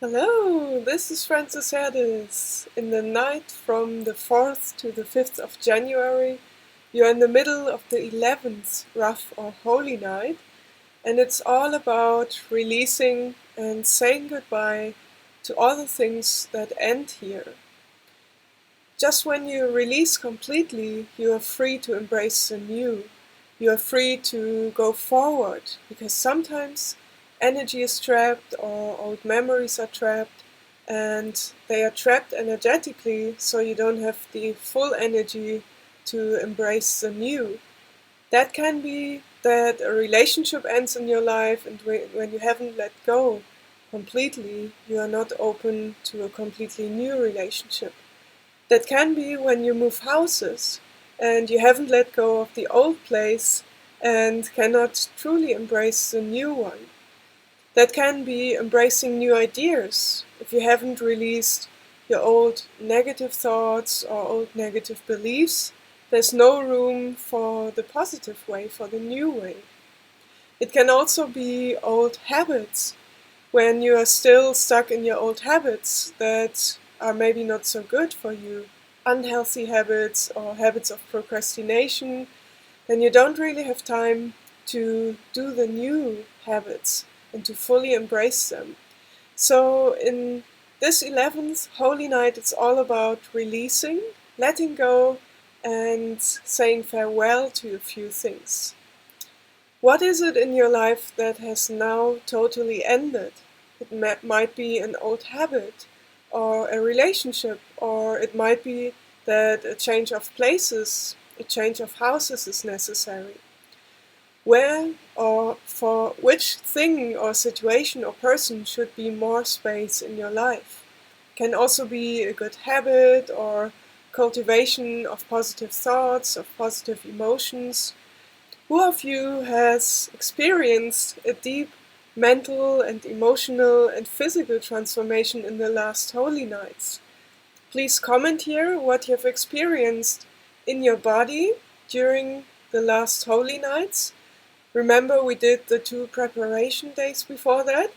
Hello, this is Francis Herdis. In the night from the 4th to the 5th of January, you're in the middle of the 11th rough or holy night, and it's all about releasing and saying goodbye to all the things that end here. Just when you release completely, you are free to embrace the new. You are free to go forward, because sometimes energy is trapped or old memories are trapped, and they are trapped energetically, so you don't have the full energy to embrace the new. That can be that a relationship ends in your life, and when you haven't let go completely, you are not open to a completely new relationship. That can be when you move houses and you haven't let go of the old place and cannot truly embrace the new one. That can be embracing new ideas if you haven't released your old negative thoughts or old negative beliefs. There's no room for the positive way, for the new way. It can also be old habits, when you are still stuck in your old habits that are maybe not so good for you, unhealthy habits or habits of procrastination, then you don't really have time to do the new habits and to fully embrace them. So in this 11th Holy Night, it's all about releasing, letting go, and saying farewell to a few things. What is it in your life that has now totally ended? It might be an old habit, or a relationship, or it might be that a change of places, a change of houses is necessary. Where or for which thing or situation or person should be more space in your life? Can also be a good habit or cultivation of positive thoughts, of positive emotions. Who of you has experienced a deep mental and emotional and physical transformation in the last Holy Nights? Please comment here what you have experienced in your body during the last Holy Nights. Remember, we did the 2 preparation days before that.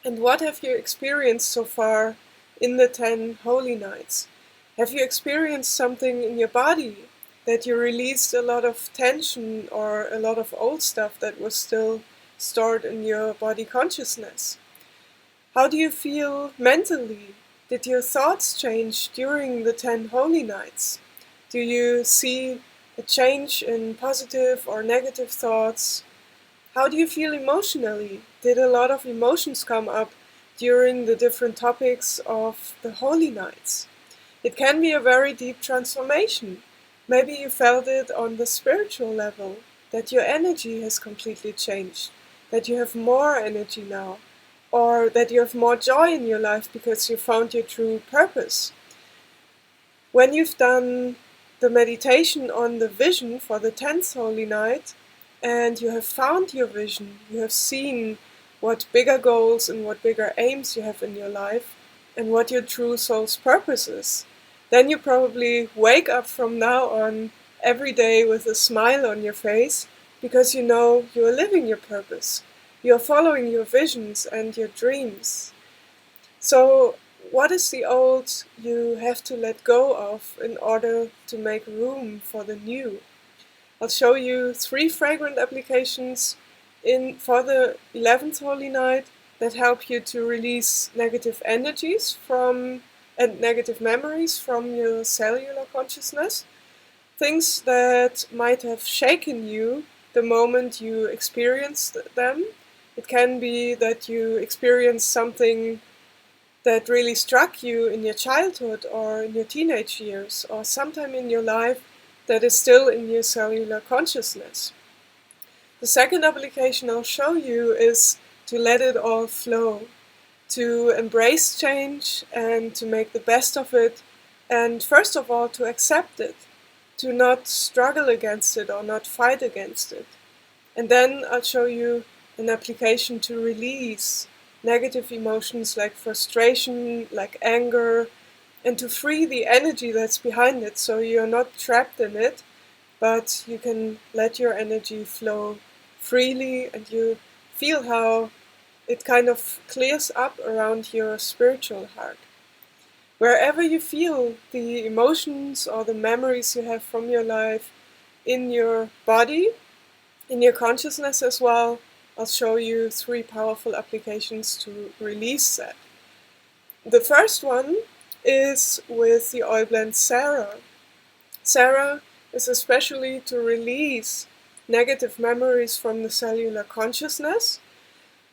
And what have you experienced so far in the 10 Holy Nights? Have you experienced something in your body, that you released a lot of tension or a lot of old stuff that was still stored in your body consciousness? How do you feel mentally? Did your thoughts change during the 10 Holy Nights? Do you see a change in positive or negative thoughts? How do you feel emotionally? Did a lot of emotions come up during the different topics of the Holy Nights? It can be a very deep transformation. Maybe you felt it on the spiritual level, that your energy has completely changed, that you have more energy now, or that you have more joy in your life because you found your true purpose. When you've done the meditation on the vision for the 10th Holy Night, and you have found your vision, you have seen what bigger goals and what bigger aims you have in your life, and what your true soul's purpose is, then you probably wake up from now on every day with a smile on your face, because you know you are living your purpose. You are following your visions and your dreams. So, what is the old you have to let go of in order to make room for the new? I'll show you 3 fragrant applications for the 11th Holy Night that help you to release negative energies and negative memories from your cellular consciousness. Things that might have shaken you the moment you experienced them. It can be that you experienced something that really struck you in your childhood or in your teenage years, or sometime in your life that is still in your cellular consciousness. The second application I'll show you is to let it all flow, to embrace change and to make the best of it, and first of all to accept it, to not struggle against it or not fight against it. And then I'll show you an application to release negative emotions like frustration, like anger, and to free the energy that's behind it, so you're not trapped in it, but you can let your energy flow freely and you feel how it kind of clears up around your spiritual heart. Wherever you feel the emotions or the memories you have from your life in your body, in your consciousness as well, I'll show you 3 powerful applications to release that. The first one is with the oil blend Sarah. Sarah is especially to release negative memories from the cellular consciousness,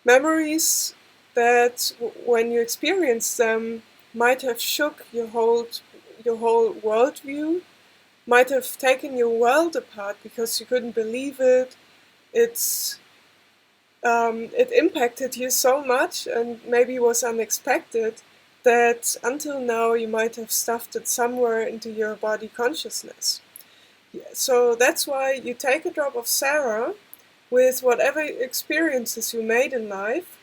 memories that when you experience them might have shook your whole worldview, might have taken your world apart because you couldn't believe it. It impacted you so much and maybe was unexpected that until now you might have stuffed it somewhere into your body consciousness. So that's why you take a drop of Sarah with whatever experiences you made in life.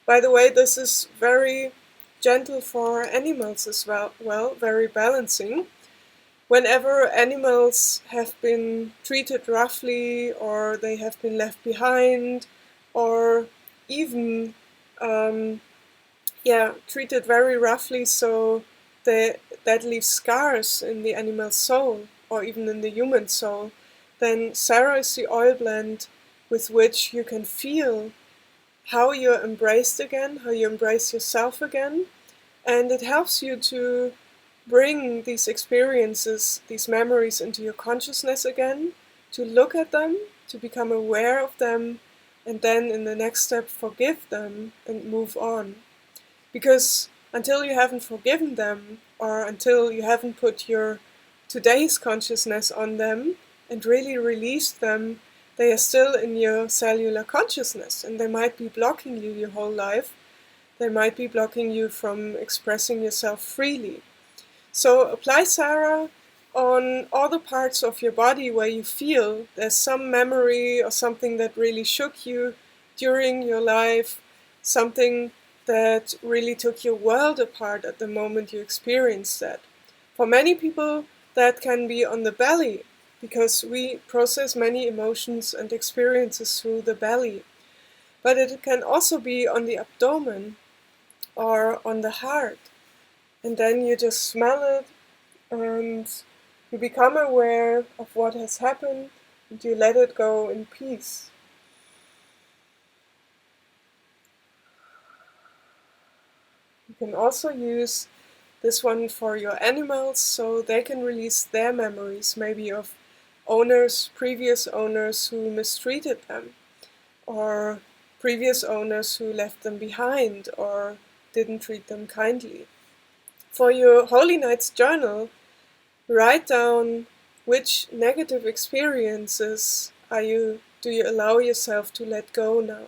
By the way, this is very gentle for animals as well, very balancing. Whenever animals have been treated roughly or they have been left behind or even treated very roughly, so that leaves scars in the animal's soul or even in the human soul, then Sarah is the oil blend with which you can feel how you're embraced again, how you embrace yourself again, and it helps you to bring these experiences, these memories into your consciousness again, to look at them, to become aware of them, and then in the next step forgive them and move on. Because until you haven't forgiven them, or until you haven't put your today's consciousness on them and really released them, they are still in your cellular consciousness and they might be blocking you your whole life. They might be blocking you from expressing yourself freely. So apply Sarah on all the parts of your body where you feel there's some memory or something that really shook you during your life, something that really took your world apart at the moment you experienced that. For many people, that can be on the belly, because we process many emotions and experiences through the belly. But it can also be on the abdomen or on the heart. And then you just smell it and you become aware of what has happened and you let it go in peace. You can also use this one for your animals so they can release their memories, maybe of owners, previous owners who mistreated them, or previous owners who left them behind or didn't treat them kindly. For your Holy Nights journal, write down which negative experiences do you allow yourself to let go now?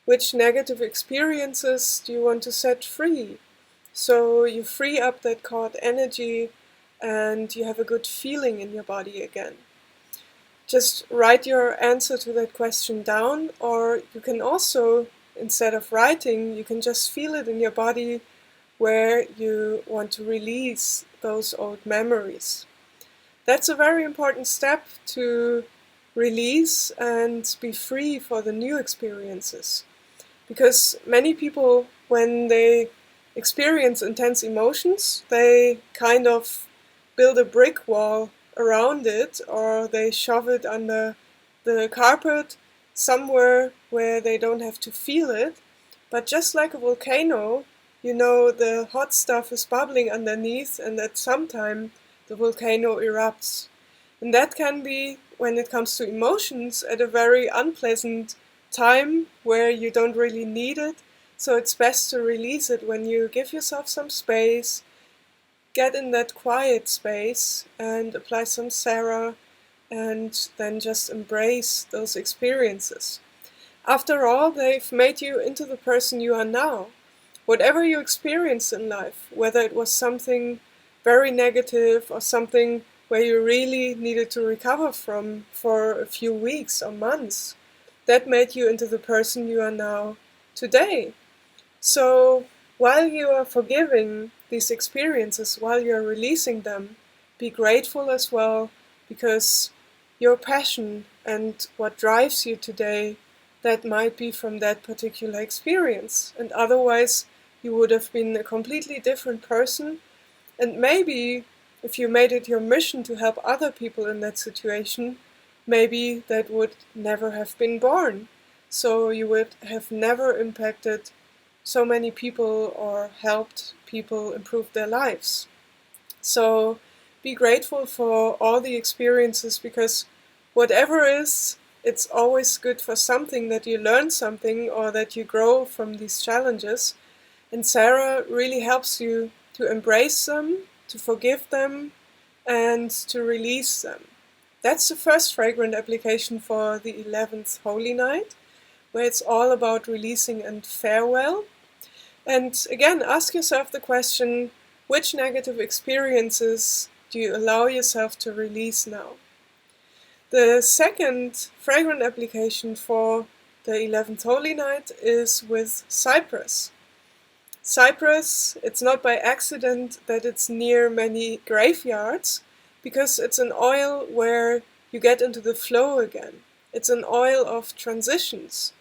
Which negative experiences do you want to set free? So you free up that caught energy and you have a good feeling in your body again. Just write your answer to that question down, or you can also, instead of writing, you can just feel it in your body where you want to release those old memories. That's a very important step to release and be free for the new experiences. Because many people, when they experience intense emotions, they kind of build a brick wall around it, or they shove it under the carpet somewhere where they don't have to feel it. But just like a volcano, the hot stuff is bubbling underneath, and at some time the volcano erupts. And that can be, when it comes to emotions, at a very unpleasant time where you don't really need it. So it's best to release it when you give yourself some space, get in that quiet space and apply some Sarah, and then just embrace those experiences. After all, they've made you into the person you are now. Whatever you experienced in life, whether it was something very negative or something where you really needed to recover from for a few weeks or months, that made you into the person you are now today. So while you are forgiving these experiences, while you are releasing them, be grateful as well, because your passion and what drives you today, that might be from that particular experience. And otherwise, you would have been a completely different person. And maybe if you made it your mission to help other people in that situation, maybe that would never have been born. So you would have never impacted so many people or helped people improve their lives. So be grateful for all the experiences, because whatever is, it's always good for something, that you learn something or that you grow from these challenges. And Sarah really helps you to embrace them, to forgive them, and to release them. That's the first fragrant application for the 11th Holy Night, where it's all about releasing and farewell. And again, ask yourself the question, which negative experiences do you allow yourself to release now? The second fragrant application for the 11th Holy Night is with cypress. Cypress, it's not by accident that it's near many graveyards, because it's an oil where you get into the flow again. It's an oil of transitions.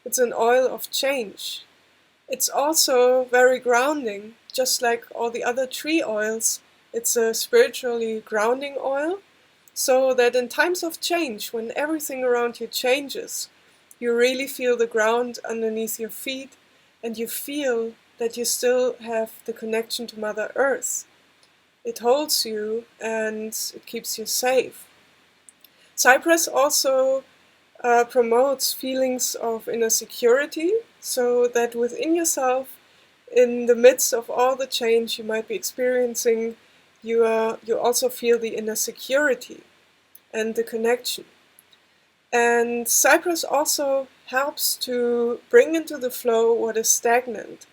It's an oil of change. It's also very grounding, just like all the other tree oils. It's a spiritually grounding oil, so that in times of change, when everything around you changes, you really feel the ground underneath your feet, and you feel that you still have the connection to Mother Earth. It holds you and it keeps you safe. Cypress also promotes feelings of inner security, so that within yourself, in the midst of all the change you might be experiencing, you also feel the inner security and the connection. And cypress also helps to bring into the flow what is stagnant.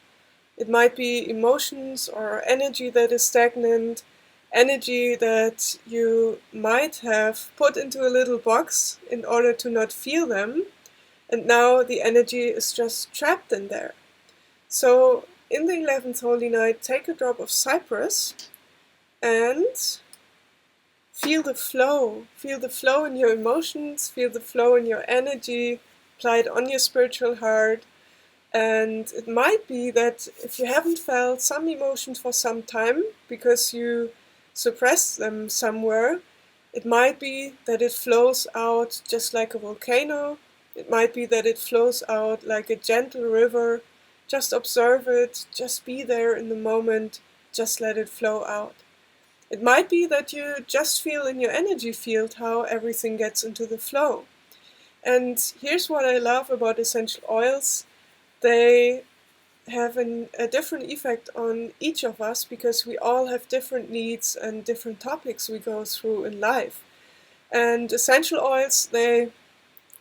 It might be emotions or energy that is stagnant, energy that you might have put into a little box in order to not feel them, and now the energy is just trapped in there. So in the 11th Holy Night, take a drop of cypress and feel the flow. Feel the flow in your emotions, feel the flow in your energy, apply it on your spiritual heart. And it might be that if you haven't felt some emotions for some time because you suppressed them somewhere, it might be that it flows out just like a volcano. It might be that it flows out like a gentle river. Just observe it, just be there in the moment, just let it flow out. It might be that you just feel in your energy field how everything gets into the flow. And here's what I love about essential oils. They have a different effect on each of us, because we all have different needs and different topics we go through in life. And essential oils, they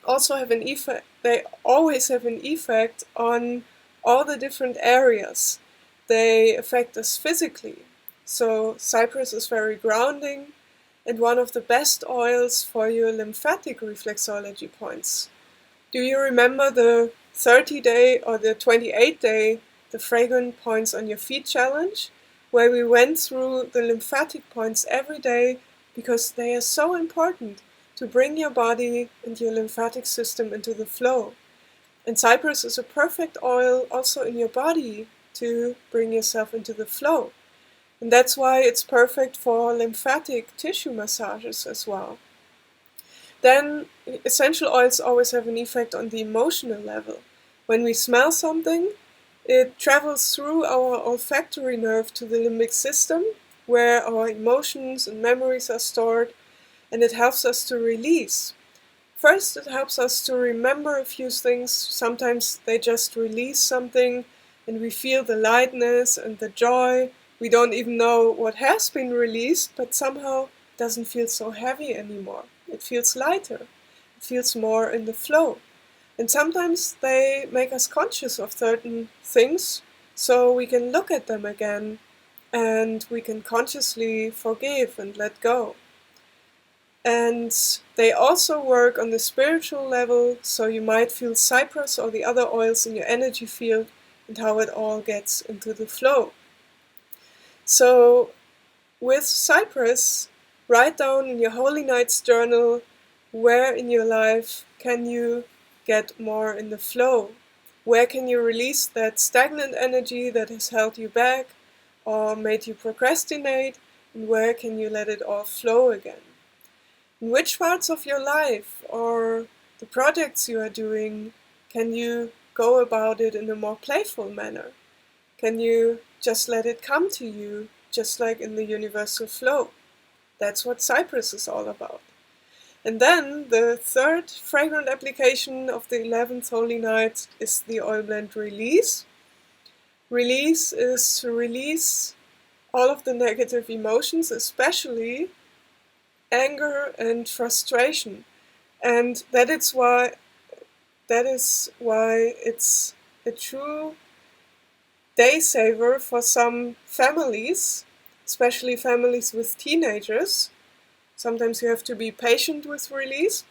also have an effect, they always have an effect on all the different areas. They affect us physically. So cypress is very grounding and one of the best oils for your lymphatic reflexology points. Do you remember the 30-day or the 28-day, the fragrant points on your feet challenge, where we went through the lymphatic points every day because they are so important to bring your body and your lymphatic system into the flow. And cypress is a perfect oil also in your body to bring yourself into the flow. And that's why it's perfect for lymphatic tissue massages as well. Then essential oils always have an effect on the emotional level. When we smell something, it travels through our olfactory nerve to the limbic system, where our emotions and memories are stored, and it helps us to release. First, it helps us to remember a few things. Sometimes they just release something, and we feel the lightness and the joy. We don't even know what has been released, but somehow it doesn't feel so heavy anymore. It feels lighter. It feels more in the flow. And sometimes they make us conscious of certain things, so we can look at them again and we can consciously forgive and let go. And they also work on the spiritual level, so you might feel cypress or the other oils in your energy field and how it all gets into the flow. So with cypress, write down in your Holy Nights journal where in your life can you get more in the flow? Where can you release that stagnant energy that has held you back or made you procrastinate? And where can you let it all flow again? In which parts of your life or the projects you are doing can you go about it in a more playful manner? Can you just let it come to you, just like in the universal flow? That's what Cypress is all about. And then the third fragrant application of the 11th Holy Night is the oil blend Release. Release is to release all of the negative emotions, especially anger and frustration. And that is why it's a true day saver for some families, especially families with teenagers. Sometimes you have to be patient with release,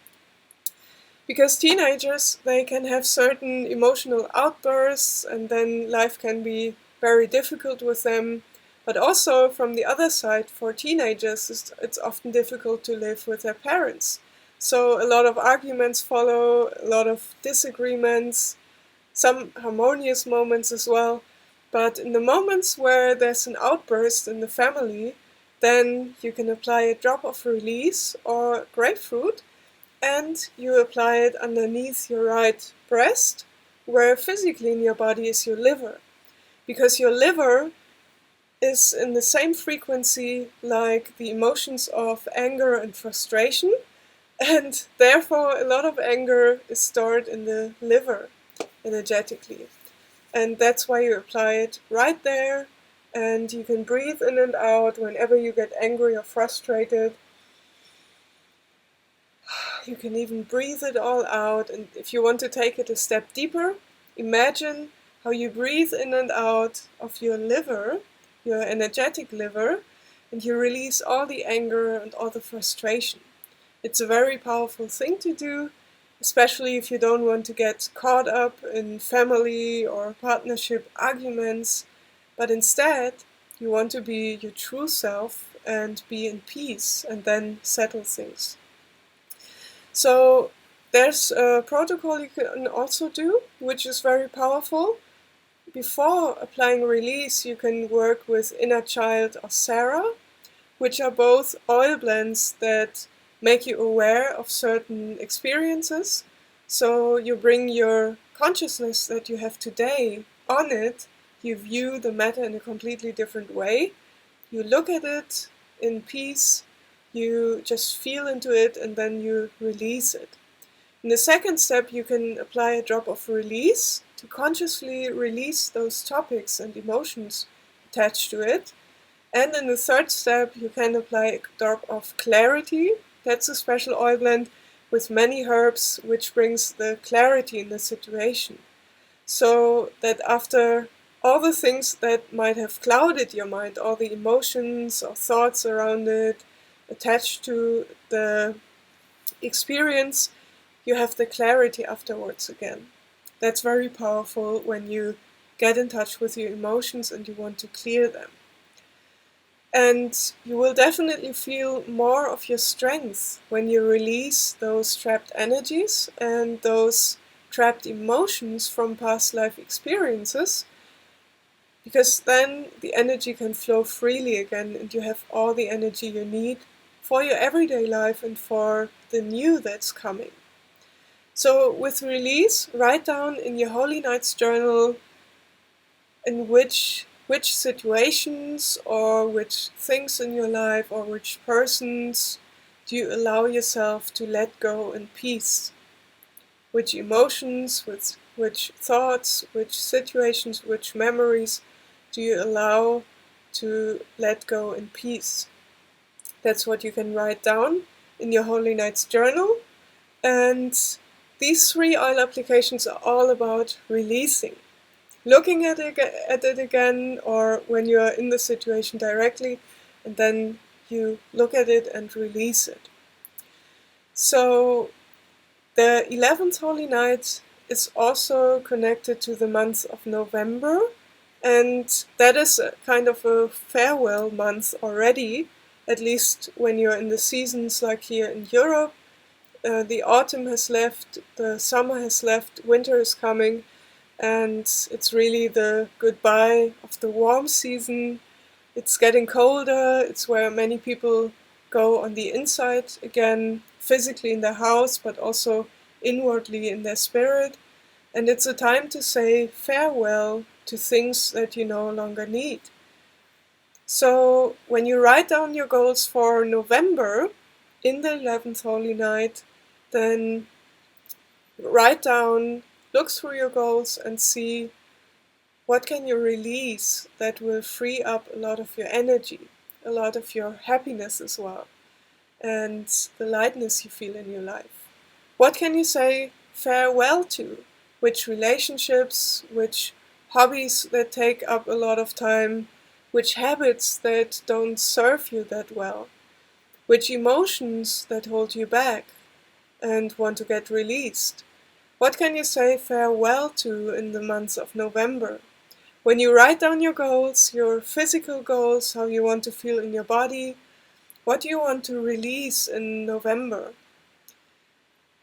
because teenagers, they can have certain emotional outbursts and then life can be very difficult with them. But also from the other side, for teenagers, it's often difficult to live with their parents. So a lot of arguments follow, a lot of disagreements, some harmonious moments as well. But in the moments where there's an outburst in the family, then you can apply a drop of Release or grapefruit, and you apply it underneath your right breast, where physically in your body is your liver. Because your liver is in the same frequency like the emotions of anger and frustration, and therefore a lot of anger is stored in the liver energetically. And that's why you apply it right there, and you can breathe in and out whenever you get angry or frustrated. You can even breathe it all out, and if you want to take it a step deeper, imagine how you breathe in and out of your liver, your energetic liver, and you release all the anger and all the frustration. It's a very powerful thing to do, especially if you don't want to get caught up in family or partnership arguments, but instead you want to be your true self and be in peace and then settle things. So there's a protocol you can also do, which is very powerful. Before applying Release, you can work with Inner Child or Sarah, which are both oil blends that make you aware of certain experiences. So you bring your consciousness that you have today on it, you view the matter in a completely different way, you look at it in peace, you just feel into it, and then you release it. In the second step, you can apply a drop of Release to consciously release those topics and emotions attached to it. And in the third step, you can apply a drop of Clarity. That's a special oil blend with many herbs, which brings the clarity in the situation. So that after all the things that might have clouded your mind, all the emotions or thoughts around it, attached to the experience, you have the clarity afterwards again. That's very powerful when you get in touch with your emotions and you want to clear them. And you will definitely feel more of your strength when you release those trapped energies and those trapped emotions from past life experiences, because then the energy can flow freely again and you have all the energy you need for your everyday life and for the new that's coming. So with Release, write down in your Holy Nights journal in which situations or which things in your life or which persons do you allow yourself to let go in peace? Which emotions, which thoughts, which situations, which memories do you allow to let go in peace? That's what you can write down in your Holy Nights journal. And these 3 oil applications are all about releasing. Looking at it again, or when you are in the situation directly, and then you look at it and release it. So the 11th Holy Night is also connected to the month of November, and that is a kind of a farewell month already, at least when you're in the seasons like here in Europe. the autumn has left, the summer has left, winter is coming, and it's really the goodbye of the warm season. It's getting colder, it's where many people go on the inside again, physically in their house, but also inwardly in their spirit. And it's a time to say farewell to things that you no longer need. So when you write down your goals for November in the 11th Holy Night, then write down, look through your goals and see what can you release that will free up a lot of your energy, a lot of your happiness as well, and the lightness you feel in your life. What can you say farewell to? Which relationships, which hobbies that take up a lot of time, which habits that don't serve you that well, which emotions that hold you back and want to get released. What can you say farewell to in the month of November? When you write down your goals, your physical goals, how you want to feel in your body, what do you want to release in November?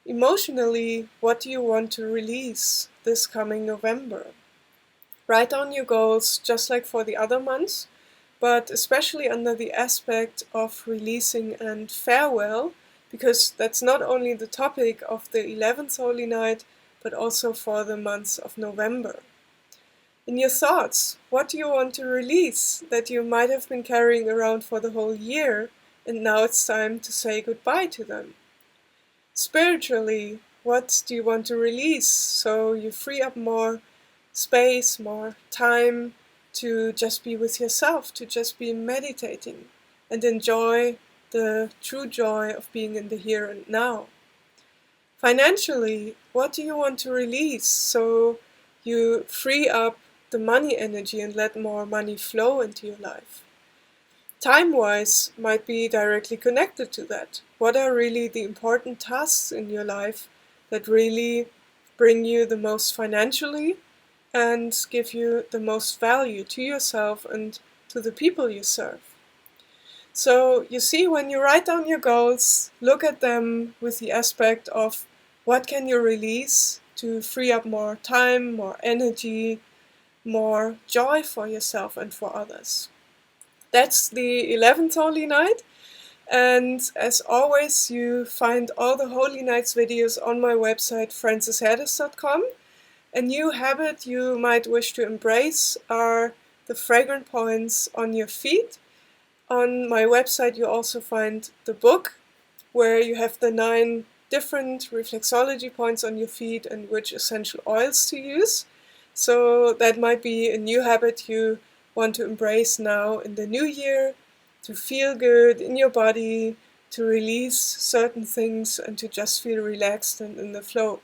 Emotionally, what do you want to release this coming November? Write down your goals just like for the other months, but especially under the aspect of releasing and farewell, because that's not only the topic of the 11th Holy Night, but also for the month of November. In your thoughts, what do you want to release that you might have been carrying around for the whole year, and now it's time to say goodbye to them? Spiritually, what do you want to release so you free up more space, more time to just be with yourself, to just be meditating and enjoy the true joy of being in the here and now? Financially, what do you want to release so you free up the money energy and let more money flow into your life? Time-wise might be directly connected to that. What are really the important tasks in your life that really bring you the most financially and give you the most value to yourself and to the people you serve? So you see, when you write down your goals, look at them with the aspect of what can you release to free up more time, more energy, more joy for yourself and for others. That's the 11th Holy Night, and as always you find all the Holy Nights videos on my website francisherdis.com. A new habit you might wish to embrace are the fragrant points on your feet. On my website you also find the book where you have the 9 different reflexology points on your feet and which essential oils to use. So that might be a new habit you want to embrace now in the new year, to feel good in your body, to release certain things and to just feel relaxed and in the flow.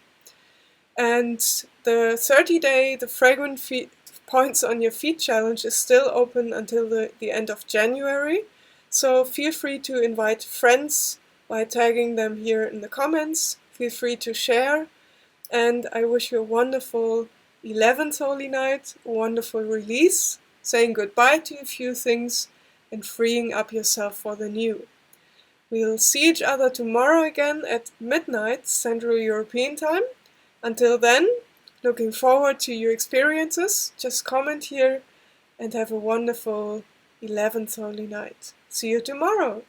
And the 30-day, the fragrant feet points on your feet challenge is still open until the end of January. So feel free to invite friends by tagging them here in the comments. Feel free to share. And I wish you a wonderful 11th Holy Night, a wonderful release, saying goodbye to a few things and freeing up yourself for the new. We'll see each other tomorrow again at midnight Central European Time. Until then, looking forward to your experiences. Just comment here and have a wonderful 11th Holy Night. See you tomorrow.